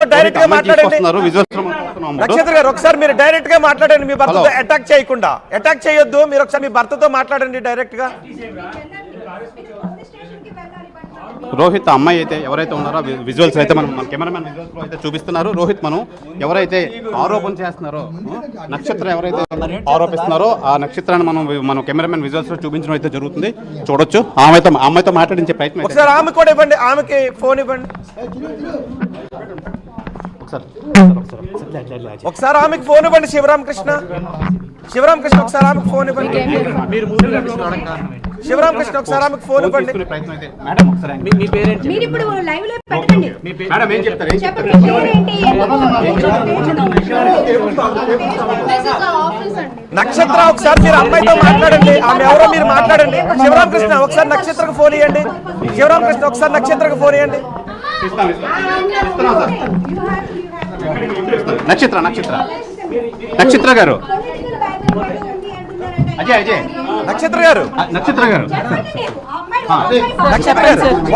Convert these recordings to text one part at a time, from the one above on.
Direct గా మాట్లాడండి నక్షత్ర గారు, ఒకసారి మీరు డైరెక్ట్ గా మాట్లాడండి. మీ భర్తతో అటాక్ చేయకుండా, అటాక్ చేయొద్దు. మీరు ఒకసారి మీ భర్తతో మాట్లాడండి డైరెక్ట్ గా. రోహిత్ అమ్మాయి అయితే ఎవరైతే ఉన్నారో విజువల్స్ అయితే మన కెమెరామెన్ విజువల్స్ లో అయితే చూపిస్తున్నారు. రోహిత్ మనం ఎవరైతే ఆరోపణ చేస్తున్నారో, నక్షత్రం ఎవరైతే ఆరోపిస్తున్నారో ఆ నక్షత్రాన్ని మనం కెమెరామెన్ విజువల్స్ లో చూపించడం అయితే జరుగుతుంది. చూడొచ్చు. అమ్మాయితో మాట్లాడించే ప్రయత్నం. ఒకసారి ఆమె కూడా ఇవ్వండి, ఆమెకి ఫోన్ ఇవ్వండి. ఒకసారి ఆమెకి ఫోన్ ఇవ్వండి. శివరామకృష్ణ ఒకసారి ఆమెకు ఫోన్ ఇవ్వండి. శివరామకృష్ణ ఒకసారి ఆమెకు ఫోన్ ఇవ్వండి. నక్షత్ర ఒకసారి మీరు అమ్మాయితో మాట్లాడండి. ఆమె ఎవరో మీరు మాట్లాడండి. శివరామకృష్ణ ఒకసారి నక్షత్రకు ఫోన్ ఇవ్వండి. శివరామకృష్ణ ఒకసారి నక్షత్రకు ఫోన్ ఇవ్వండి. నక్షత్ర గారు, అజయ్ నక్షత్ర గారు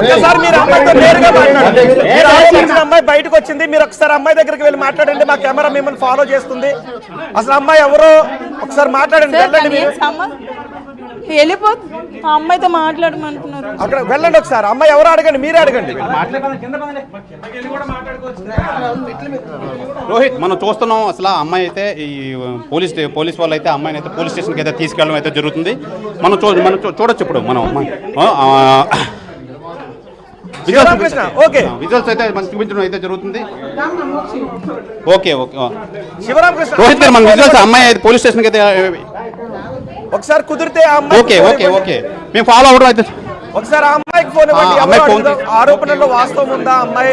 ఒక్కసారి మీరు అమ్మాయితో నేరుగా మాట్లాడండి. మీరు ఆలోచించిన అమ్మాయి బయటకు వచ్చింది. మీరు ఒకసారి అమ్మాయి దగ్గరికి వెళ్ళి మాట్లాడండి. మా కెమెరా మిమ్మల్ని ఫాలో చేస్తుంది. అసలు అమ్మాయి ఎవరో ఒకసారి మాట్లాడండి. వెళ్ళండి, మీరు వెళ్ళిపోతుంది. ఆ అమ్మాయితో మాట్లాడమంటున్నారు. అక్కడ వెళ్ళండి. ఒకసారి అమ్మాయి ఎవరో అడగండి, మీరే అడగండి. రోహిత్, మనం చూస్తున్నాం. అసలు ఆ అమ్మాయి అయితే ఈ పోలీస్ వాళ్ళు అయితే అమ్మాయిని అయితే పోలీస్ స్టేషన్కి అయితే తీసుకెళ్ళడం అయితే జరుగుతుంది. మనం చూడొచ్చు. ఇప్పుడు మనం విజువల్స్ అయితే మనం చూపించడం అయితే జరుగుతుంది. ఓకే శివరామకృష్ణ రోహిత్ గారు, మన విజువల్స్ అమ్మాయి అయితే పోలీస్ స్టేషన్కి అయితే ఒకసారి కుదిరితే ఓకే మేము ఫాలో అవడం అయితే ఒకసారి ఆ అమ్మాయికి ఫోన్ ఇవ్వండి. ఆరోపణల్లో వాస్తవం ఉందా? అమ్మాయి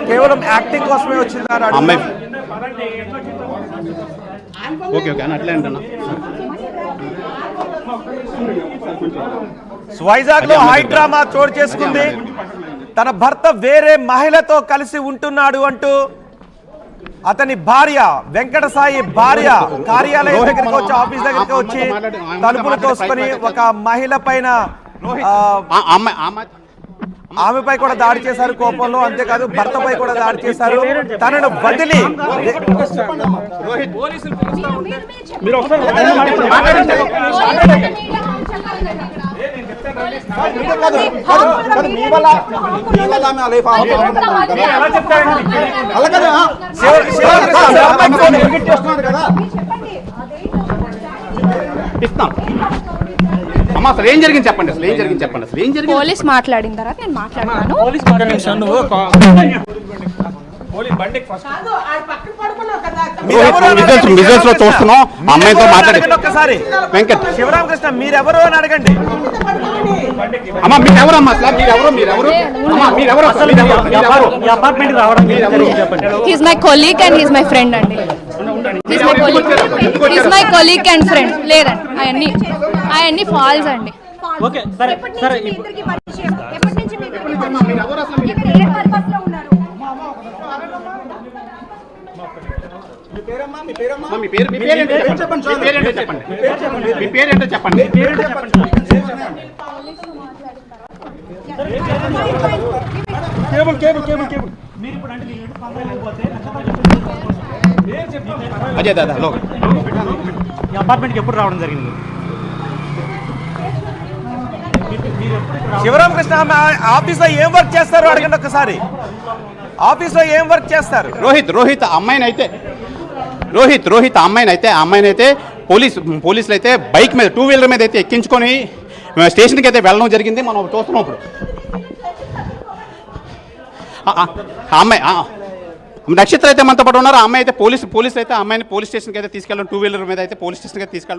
కేవలం యాక్టింగ్ కోసమే వచ్చిందా? అమ్మాయి ఓకే అని అట్లే అంటున్నా. వైజాగ్ లో హై డ్రామా చోటు చేసుకుంది. తన భర్త వేరే మహిళతో కలిసి ఉంటున్నాడు అంటూ అతని భార్య వెంకటసాయి భార్య కార్యాలయం దగ్గరికి వచ్చి, ఆఫీస్ దగ్గరికి వచ్చి తలుపులు తోసుకొని ఒక మహిళ పైన ఆమెపై కూడా దాడి చేశారు కోపంలో. అంతేకాదు భర్తపై కూడా దాడి చేశారు. తనను వదిలి అమ్మా, అసలు ఏం జరిగింది చెప్పండి. పోలీస్ మాట్లాడిన తర్వాత నేను మాట్లాడతాను. విజువల్స్ లో చూస్తున్నాం. అమ్మాయితో మాట్లాడి ఒక్కసారి వెంకట్ శివరామకృష్ణ మీరెవరు అని అడగండి. అమ్మా, మీరెవరమ్మా? He's my colleague and he's my friend అండి. He's my colleague and friend. లేదండి, అవన్నీ ఫాల్స్ అండి. ఓకే సరే సరే. మీ పేరేంటో చెప్పండి. అజయ్ దాదా, ఈ అపార్ట్మెంట్కి ఎప్పుడు రావడం జరిగింది? శివరామకృష్ణ ఆఫీస్ లో ఏం వర్క్ చేస్తారు అడగండి ఒకసారి. ఆఫీస్ లో ఏం వర్క్ చేస్తారు? రోహిత్ అమ్మాయిని అయితే పోలీసులు అయితే బైక్ మీద 2 వీలర్ మీద అయితే ఎక్కించుకొని స్టేషన్కి అయితే వెళ్ళడం జరిగింది. మనం చూస్తున్నాం. ఇప్పుడు అమ్మాయి నక్షత్రం అయితే మనతో పాటు ఉన్నారు. అమ్మాయి అయితే పోలీసు అయితే అమ్మాయిని పోలీస్ స్టేషన్కి అయితే తీసుకెళ్ళడం, 2 వీలర్ మీద అయితే పోలీస్ స్టేషన్కి అయితే తీసుకెళ్ళడం